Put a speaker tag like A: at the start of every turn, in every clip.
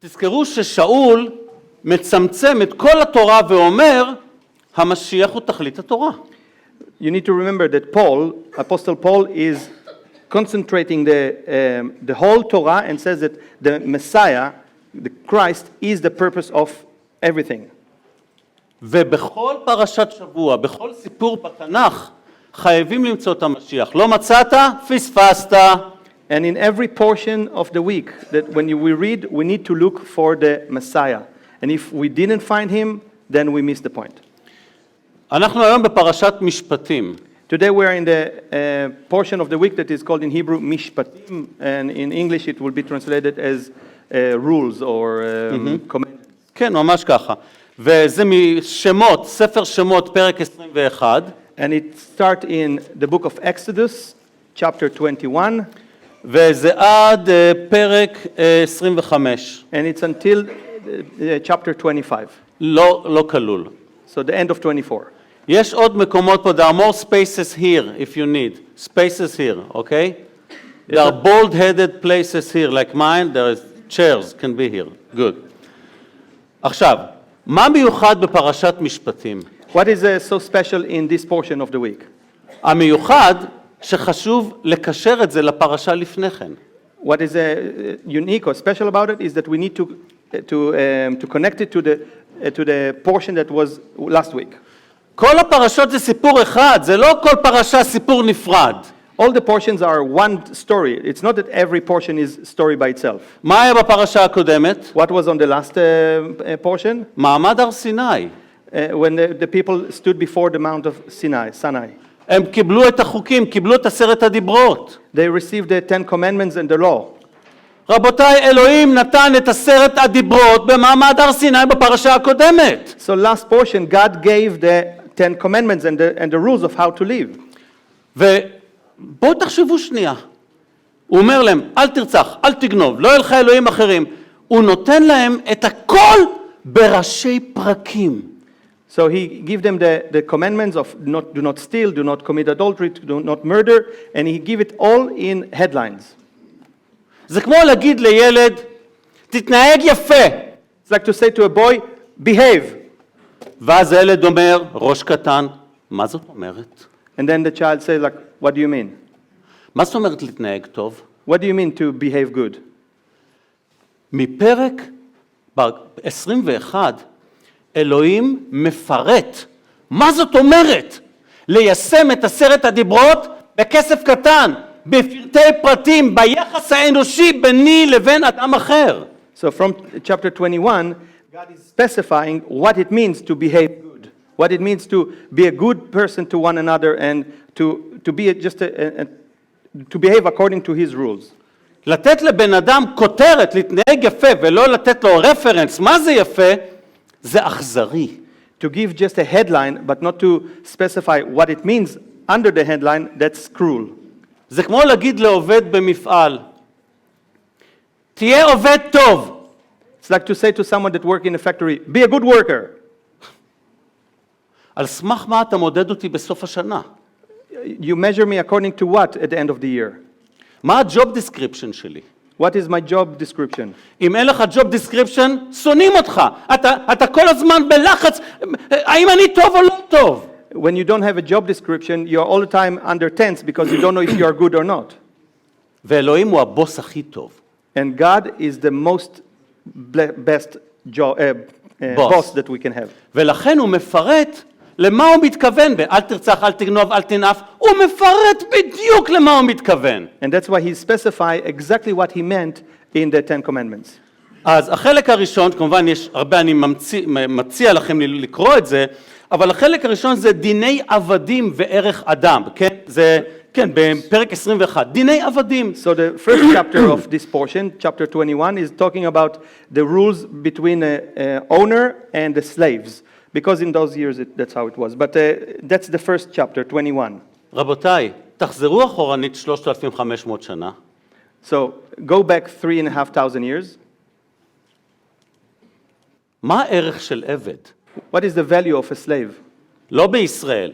A: תזכרו ששאול מצמצם את כל התורה ואומר, המשיח הוא תכלית התורה.
B: You need to remember that Apostle Paul is concentrating the whole Torah and says that the Messiah, the Christ, is the purpose of everything.
A: ובכל פרשת שבוע, בכל סיפור בתנ"ך, חייבים למצוא את המשיח. לא מצאת? פספסת.
B: And in every portion of the week, that when we read, we need to look for the Messiah. And if we didn't find him, then we missed the point.
A: אנחנו היום בפרשת משפטים.
B: Today we are in the portion of the week that is called in Hebrew Mishpatim, and in English it will be translated as rules or commandments.
A: כן, ממש ככה. וזה משמות, ספר שמות, פרק 21.
B: And it starts in the book of Exodus, chapter 21.
A: וזה עד פרק 25.
B: And it's until chapter 25.
A: לא כלול.
B: So the end of 24.
A: יש עוד מקומות פה, there are more spaces here if you need. Spaces here, okay? There are bold-headed places here, like mine, there is chairs, can be here. Good. עכשיו, מה מיוחד בפרשת משפטים?
B: What is so special in this portion of the week?
A: המיוחד שחשוב לקשר את זה לפרשה לפני כן.
B: What is unique or special about it is that we need to connect it to the portion that was last week.
A: כל הפרשות זה סיפור אחד, זה לא כל פרשה סיפור נפרד.
B: All the portions are one story. It's not that every portion is story by itself.
A: מה היה בפרשה הקודמת?
B: What was on the last portion?
A: מעמד הר סיני.
B: When the people stood before the Mount of Sinai.
A: הם קיבלו את החוקים, קיבלו את 10 הדיברות.
B: They received the 10 commandments and the law.
A: רבותיי, אלוהים נתן את 10 הדיברות במעמד הר סיני בפרשה הקודמת.
B: So last portion, God gave the 10 commandments and the rules of how to live.
A: ובואו תחשבו שנייה. הוא אומר להם, אל תרצח, אל תגנוב, לא יהיה לך אלוהים אחרים. הוא נותן להם את הכל בראשי פרקים.
B: So he gave them the commandments of do not steal, do not commit adultery, do not murder, and he gave it all in headlines.
A: זה כמו להגיד לילד, תתנהג יפה.
B: It's like to say to a boy, behave.
A: ואז הילד אומר, ראש קטן, מה זאת אומרת?
B: And then the child says, like, what do you mean?
A: מה זאת אומרת להתנהג טוב?
B: What do you mean to behave good?
A: מפרק 21, אלוהים מפרט. מה זאת אומרת? ליישם את 10 הדיברות בכסף קטן, בפרטי פרטים, ביחס האנושי ביני לבין אדם אחר.
B: So from chapter 21, God is specifying what it means to behave good, what it means to be a good person to one another and to be just to behave according to his rules.
A: לתת לבן אדם כותרת, להתנהג יפה ולא לתת לו רפרנס, מה זה יפה? זה אכזרי.
B: To give just a headline but not to specify what it means under the headline, that's cruel.
A: זה כמו להגיד לעובד במפעל, תהיה עובד טוב.
B: It's like to say to someone that works in a factory, be a good worker.
A: על סמך מה אתה מודד אותי בסוף השנה?
B: You measure me according to what at the end of the year?
A: מה ה-job description שלי?
B: What is my job description?
A: אם אין לך job description, שונאים אותך. אתה כל הזמן בלחץ, האם אני טוב או לא טוב?
B: When you don't have a job description, you're all the time under tense because you don't know if you are good or not.
A: ואלוהים הוא הבוס הכי טוב.
B: And God is the most best boss that we can have.
A: ולכן הוא מפרט למה הוא מתכוון, אל תרצח, אל תגנוב, אל תנאף, הוא מפרט בדיוק למה הוא מתכוון.
B: And that's why he specified exactly what he meant in the 10 commandments.
A: אז החלק הראשון, כמובן יש הרבה, אני מציע לכם לקרוא את זה, אבל החלק הראשון זה דיני עבדים וערך אדם, כן? זה, כן, בפרק 21, דיני עבדים.
B: So the first chapter of this portion, chapter 21, is talking about the rules between the owner and the slaves. Because in those years that's how it was. But that's the first chapter, 21.
A: רבותיי, תחזרו אחורנית 3,500 שנה.
B: So go back 3,500 years.
A: מה הערך של עבד?
B: What is the value of a slave?
A: לא בישראל,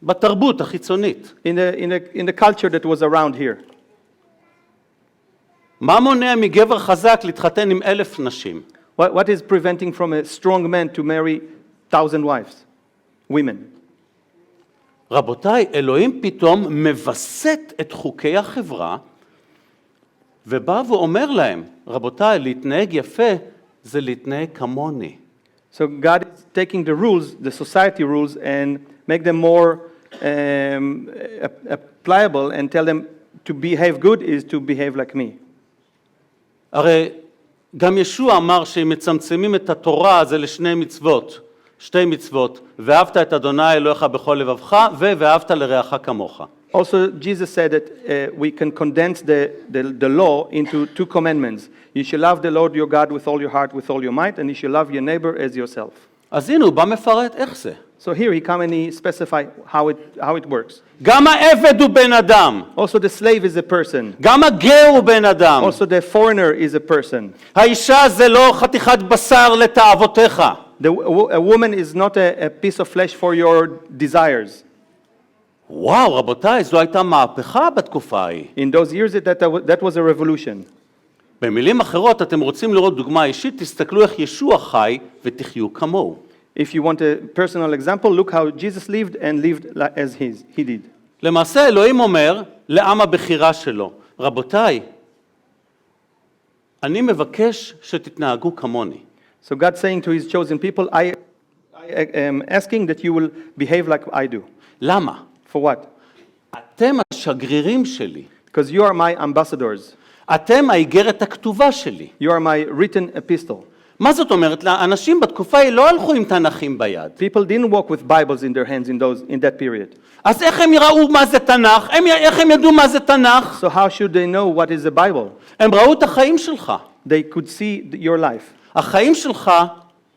A: בתרבות החיצונית.
B: In the culture that was around here.
A: מה מונע מגבר חזק להתחתן עם 1,000 נשים?
B: What is preventing from a strong man to marry 1,000 wives, women?
A: רבותיי, אלוהים פתאום מבסט את חוקי החברה, ובא ואומר להם, רבותיי, להתנהג יפה זה להתנהג כמוני.
B: So God is taking the rules, the society rules, and make them more pliable and tell them to behave good is to behave like me.
A: הרי גם ישוע אמר שאם מצמצמים את התורה זה לשני מצוות, שתי מצוות, ואהבת את אדוני אלוהיך בכל לבבך, ואהבת לרעך כמוך.
B: Also, Jesus said that we can condense the law into 2 commandments. You shall love the Lord your God with all your heart, with all your might, and you shall love your neighbor as yourself.
A: אז הנה הוא בא מפרט איך זה.
B: So here he come and he specify how it works.
A: גם העבד הוא בן אדם.
B: Also, the slave is a person.
A: גם הגר הוא בן אדם.
B: Also, the foreigner is a person.
A: האישה זה לא חתיכת בשר לתאוותיך.
B: A woman is not a piece of flesh for your desires.
A: וואו, רבותיי, זו הייתה מהפכה בתקופה ההיא.
B: In those years, that was a revolution.
A: במילים אחרות, אתם רוצים לראות דוגמה אישית, תסתכלו איך ישוע חי ותחיו כמוהו.
B: If you want a personal example, look how Jesus lived and lived as he did.
A: למעשה, אלוהים אומר לעם הבחירה שלו, רבותיי, אני מבקש שתתנהגו כמוני.
B: So God saying to his chosen people, I am asking that you will behave like I do.
A: למה?
B: For what?
A: אתם השגרירים שלי.
B: Because you are my ambassadors.
A: אתם האיגרת הכתובה שלי.
B: You are my written epistle.
A: מה זאת אומרת? אנשים בתקופה היא לא הלכו עם תנ"כים ביד.
B: People didn't walk with Bibles in their hands in that period.
A: אז איך הם יראו מה זה תנ"ך? איך הם ידעו מה זה תנ"ך?
B: So how should they know what is the Bible?
A: הם ראו את החיים שלך.
B: They could see your life.
A: החיים שלך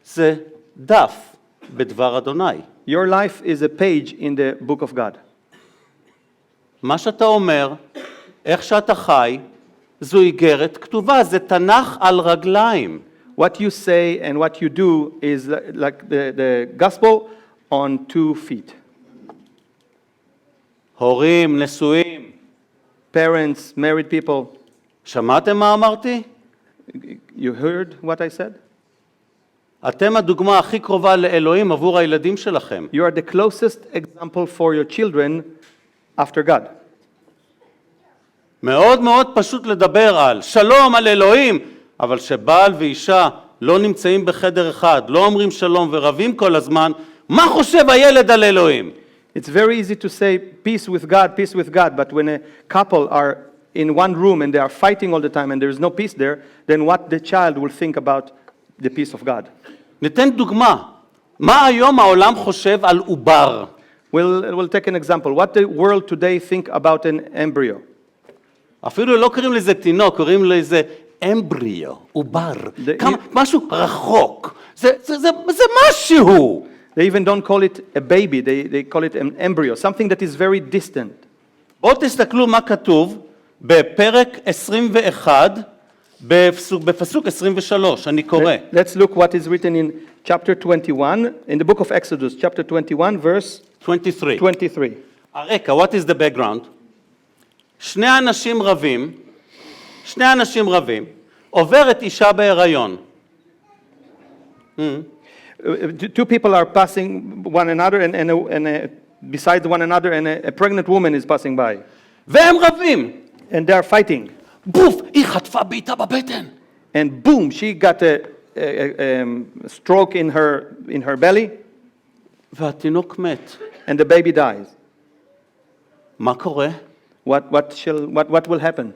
A: זה דף בדבר אדוני.
B: Your life is a page in the book of God.
A: מה שאתה אומר, איך שאתה חי, זו איגרת כתובה, זה תנ"ך על רגליים.
B: What you say and what you do is like the gospel on 2 feet.
A: הורים, נשואים.
B: Parents, married people.
A: שמעתם מה אמרתי?
B: You heard what I said?
A: אתם הדוגמה הכי קרובה לאלוהים עבור הילדים שלכם.
B: You are the closest example for your children after God.
A: מאוד מאוד פשוט לדבר על שלום, על אלוהים, אבל שבעל ואישה לא נמצאים בחדר אחד, לא אומרים שלום ורבים כל הזמן, מה חושב הילד על אלוהים?
B: It's very easy to say peace with God, but when a couple are in one room and they are fighting all the time and there is no peace there, then what the child will think about the peace of God.
A: ניתן דוגמה. מה היום העולם חושב על עובר?
B: We'll take an example. What the world today think about an embryo?
A: אפילו לא קוראים לזה תינוק, קוראים לזה אמבריו, עובר. משהו רחוק. זה משהו.
B: They even don't call it a baby, they call it an embryo, something that is very distant.
A: בואו תסתכלו מה כתוב בפרק 21, בפסוק 23, אני קורא.
B: Let's look what is written in chapter 21, in the book of Exodus, chapter 21, verse
A: 23.
B: 23.
A: הרקע, what is the background? שני אנשים רבים, עוברת אישה בהיריון.
B: Two people are passing one another and beside one another, and a pregnant woman is passing by.
A: והם רבים.
B: And they are fighting.
A: בוף, היא חטפה בעיטה בבטן.
B: And boom, she got a stroke in her belly.
A: והתינוק מת.
B: And the baby dies.
A: מה קורה?
B: What will happen?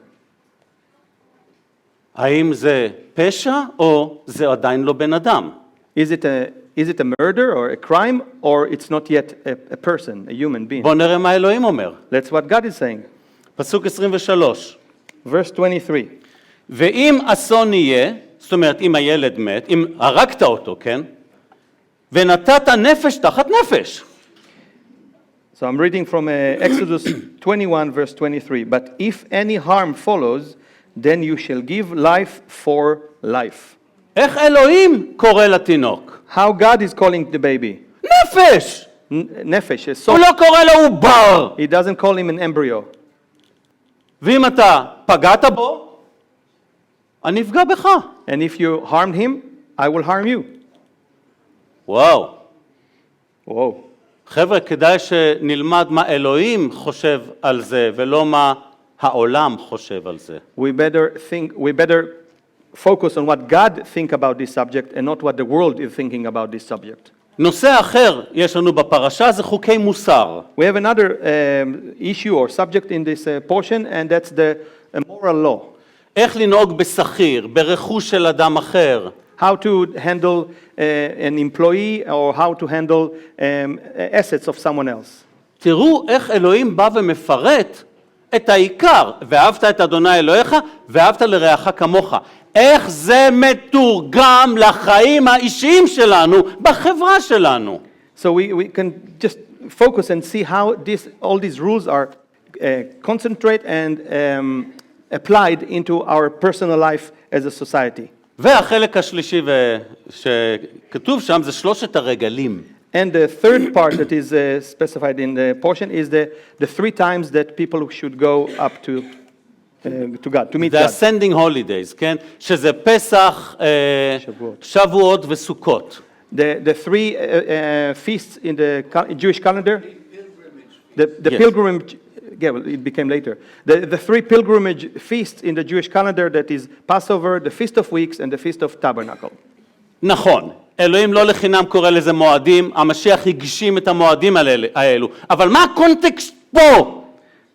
A: האם זה פשע או זה עדיין לא בן אדם?
B: Is it a murder or a crime, or it's not yet a person, a human being?
A: בוא נראה מה אלוהים אומר.
B: That's what God is saying.
A: פסוק 23.
B: Verse 23.
A: ואם אסון יהיה, זאת אומרת אם הילד מת, אם הרגת אותו, כן? ונתת נפש תחת נפש.
B: So I'm reading from Exodus 21, verse 23. But if any harm follows, then you shall give life for life.
A: איך אלוהים קורא לתינוק?
B: How God is calling the baby?
A: נפש!
B: Nefesh, a
A: הוא
B: soul.
A: לא קורא לו עובר.
B: He doesn't call him an embryo.
A: ואם אתה פגעת בו, אני אפגע בך.
B: And if you harmed him, I will harm you.
A: וואו.
B: Whoa.
A: חבר'ה, כדאי שנלמד מה אלוהים חושב על זה, ולא מה העולם חושב על זה.
B: We better focus on what God think about this subject and not what the world is thinking about this subject.
A: נושא אחר יש לנו בפרשה זה חוקי מוסר.
B: We have another issue or subject in this portion, and that's the moral law.
A: איך לנהוג בשכיר, ברכוש של אדם אחר.
B: How to handle an employee or how to handle assets of someone else.
A: תראו איך אלוהים בא ומפרט את העיקר, ואהבת את אדוני אלוהיך, ואהבת לרעך כמוך. איך זה מתורגם לחיים האישיים שלנו, בחברה שלנו.
B: So we can just focus and see how all these rules are concentrate and applied into our personal life as a society.
A: והחלק השלישי שכתוב שם זה שלושת הרגלים.
B: And the third part that is specified in the portion is the 3 times that people should go up to God, to meet
A: The
B: God.
A: ascending holidays, כן? שזה פסח, שבועות וסוכות.
B: The 3 feasts in the Jewish calendar, the
A: Yes.
B: pilgrimage, yeah, well, it became later. The 3 pilgrimage feasts in the Jewish calendar, that is Passover, the Feast of Weeks, and the Feast of Tabernacle.
A: נכון, אלוהים לא לחינם קורא לזה מועדים, המשיח הגשים את המועדים האלו, אבל מה הקונטקסט פה?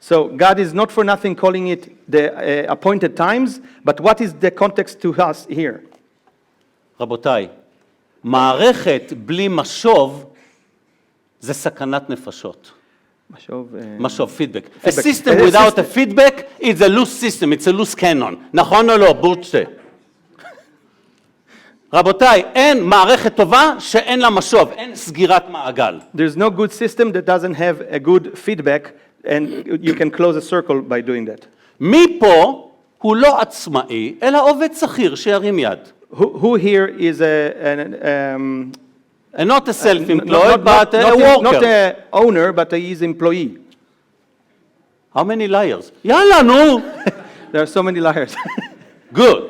B: So God is not for nothing calling it the appointed times, but what is the context to us here?
A: רבותיי, מערכת בלי משוב זה סכנת נפשות. משוב, פידבק. A system without a feedback is a loose system, it's a loose cannon. נכון או לא? בורצ'ה. רבותיי, אין מערכת טובה שאין לה משוב, אין סגירת מעגל.
B: There's no good system that doesn't have a good feedback, and you can close a circle by doing that.
A: מי פה הוא לא עצמאי, אלא עובד שכיר שירים יד.
B: Who here is
A: not a self-employed, but a
B: not
A: worker.
B: an owner, but he is employee?
A: How many liars? יאללה, נו.
B: There are so many liars.
A: Good.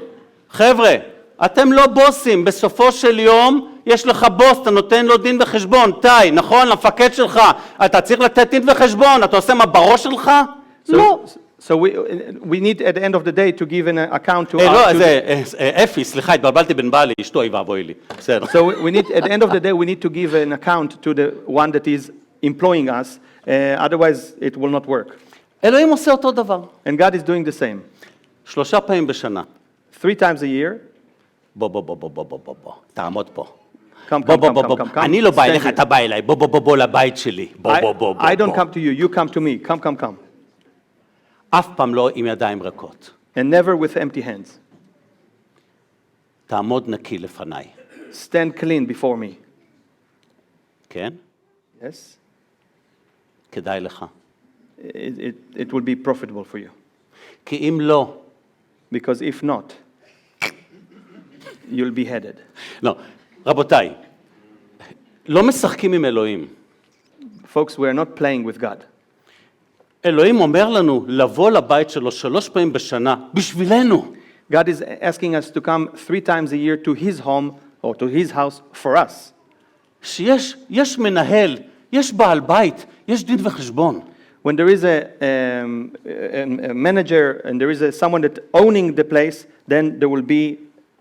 A: חבר'ה, אתם לא בוסים, בסופו של יום יש לך בוס, אתה נותן לו דין וחשבון, תאי, נכון? למפקד שלך, אתה צריך לתת דין וחשבון, אתה עושה מה בראש שלך? לא.
B: So we need at the end of the day to give an account to
A: לא,
B: us.
A: זה אפי, סליחה, התבלבלתי בין בעלי, אשתו היא ואבוי לי. בסדר.
B: So we need at the end of the day we need to give an account to the one that is employing us, otherwise it will not work.
A: אלוהים עושה אותו דבר.
B: And God is doing the same.
A: 3 פעמים בשנה.
B: 3 times a year.
A: בוא, תעמוד פה.
B: Come.
A: אני לא בא
B: Stand
A: אליך,
B: here.
A: אתה בא אליי, בוא לבית שלי. בוא.
B: I don't come to you, you come to me. Come.
A: אף פעם לא עם ידיים ריקות.
B: And never with empty hands.
A: תעמוד נקי לפניי.
B: Stand clean before me.
A: כן?
B: Yes?
A: כדאי לך.
B: It will be profitable for you.
A: כי אם לא,
B: Because if not, you'll be headed.
A: לא, רבותיי, לא משחקים עם אלוהים.
B: Folks, we are not playing with God.
A: אלוהים אומר לנו לבוא לבית שלו 3 פעמים בשנה, בשבילנו.
B: God is asking us to come 3 times a year to his home or to his house for us.
A: שיש מנהל, יש בעל בית, יש דין וחשבון.
B: When there is a manager and there is someone that owning the place, then there will be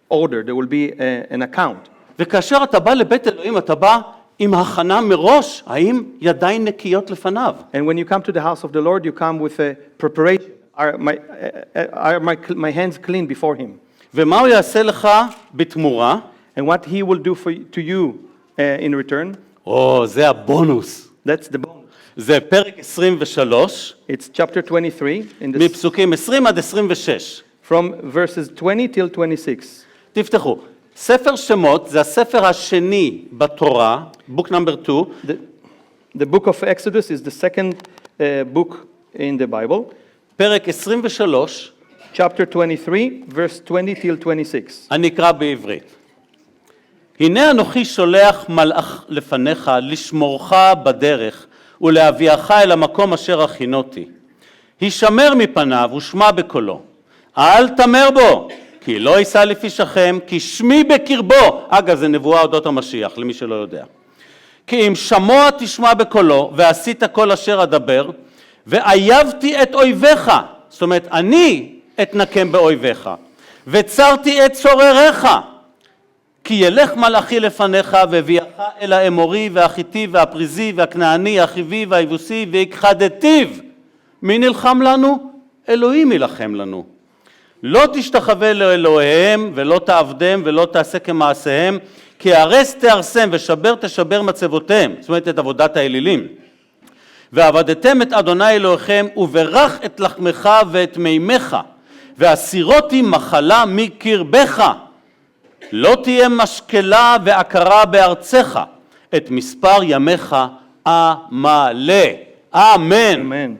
B: order, there will be an account.
A: וכאשר אתה בא לבית אלוהים, אתה בא עם הכנה מראש, האם ידיים נקיות לפניו?
B: And when you come to the house of the Lord, you come with a preparation. Are my hands clean before him?
A: ומה הוא יעשה לך בתמורה?
B: And what he will do to you in return?
A: זה הבונוס.
B: That's the bonus.
A: זה פרק 23,
B: It's chapter 23,
A: מפסוקים 20 עד 26.
B: from verses 20 till 26.
A: תפתחו. ספר שמות זה הספר השני בתורה, book number 2.
B: The book of Exodus is the second book in the Bible.
A: פרק 23,
B: Chapter 23, verse 20 till 26.
A: אני אקרא בעברית. הנה אנוכי שולח מלאך לפניך לשמורך בדרך ולהביאך אל המקום אשר הכינותי. הישמר מפניו ושמע בקולו. אל תמר בו, כי לא יישא לפי שכם, כי שמי בקרבו. אגב, זה נבואה אודות המשיח, למי שלא יודע. כי אם שמוע תשמע בקולו, ועשית כל אשר אדבר, ואייבתי את אויביך, זאת אומרת, אני אתנקם באויביך, וצרתי את צורריך, כי ילך מלאכי לפניך, והביאך אל האמורי, והחיתי, והפריזי, והכנעני, החיבי, והיבוסי, והכחדתיו. מי נלחם לנו? אלוהים ילחם לנו. לא תשתחווה לאלוהיהם, ולא תעבדם, ולא תעשה כמעשיהם, כי הרס תהרסם, ושבר תשבר מצבותיהם, זאת אומרת את עבודת האלילים. ועבדתם את אדוני אלוהיכם, וברך את לחמך ואת מימיך, והסירותי מחלה מקרבך. לא תהיה משקלה ועקרה בארצך, את מספר ימיך אמלא. אמן.
B: Amen.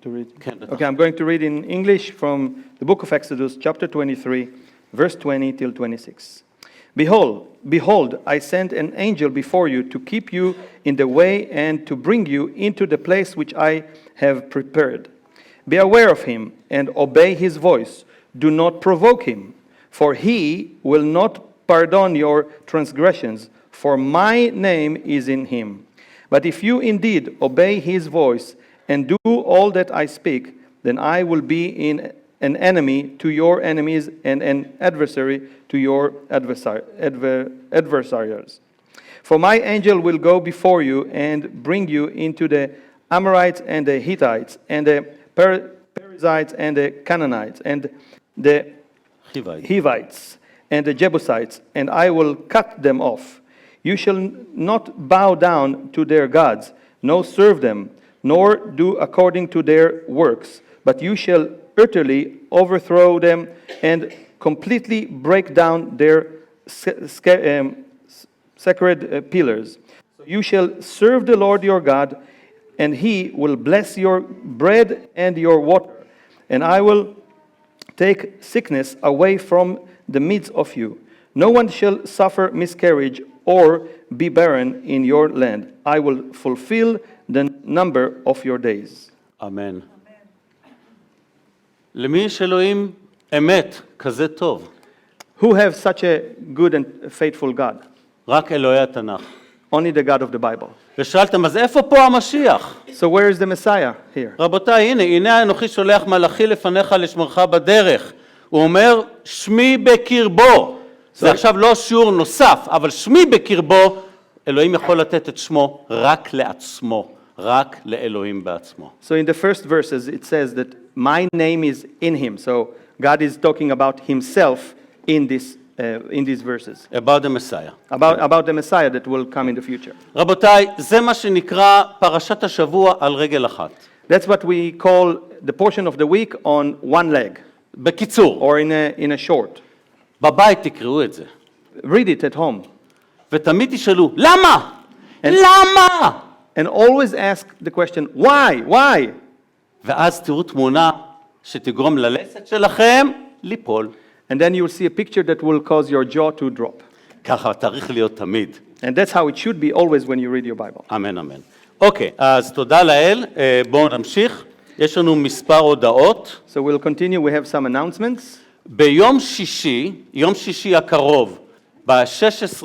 B: To read. Okay, I'm going to read in English from the book of Exodus, chapter 23, verse 20 till 26. Behold, I send an angel before you to keep you in the way and to bring you into the place which I have prepared. Be aware of him and obey his voice. Do not provoke him, for he will not pardon your transgressions, for my name is in him. But if you indeed obey his voice and do all that I speak, then I will be an enemy to your enemies and an adversary to your adversaries. For my angel will go before you and bring you into the Amorites and the Hittites and the Perizzites and the Canaanites and the Hivites and the Jebusites, and I will cut them off. You shall not bow down to their gods, nor serve them, nor do according to their works, but you shall utterly overthrow them and completely break down their sacred pillars. So you shall serve the Lord your God, and he will bless your bread and your water, and I will take sickness away from the midst of you. No one shall suffer miscarriage or be barren in your land. I will fulfill the number of your days.
A: אמן. למי יש אלוהים אמת כזה טוב?
B: Who have such a good and faithful God?
A: רק אלוהי התנ"ך.
B: Only the God of the Bible.
A: ושאלתם, אז איפה פה המשיח?
B: So where is the Messiah here?
A: רבותיי, הנה אנוכי שולח מלאכי לפניך לשמרך בדרך. הוא אומר, שמי בקרבו. זה עכשיו לא שיעור נוסף, אבל שמי בקרבו, אלוהים יכול לתת את שמו רק לעצמו, רק לאלוהים בעצמו.
B: So in the first verses it says that my name is in him. So God is talking about himself in these verses.
A: About the Messiah.
B: About the Messiah that will come in the future.
A: רבותיי, זה מה שנקרא פרשת השבוע על רגל אחת.
B: That's what we call the portion of the week on one leg.
A: בקיצור.
B: Or in a short.
A: בבית תקראו את זה.
B: Read it at home.
A: ותמיד תשאלו, למה? למה?
B: And always ask the question, why?
A: ואז תראו תמונה שתגרום ללסת שלכם ליפול.
B: And then you will see a picture that will cause your jaw to drop.
A: ככה צריך להיות תמיד.
B: And that's how it should be always when you read your Bible.
A: אמן, אמן. אוקיי, אז תודה לאל. בואו נמשיך. יש לנו מספר הודעות.
B: So we'll continue. We have some announcements.
A: ביום שישי, יום שישי הקרוב, ב-16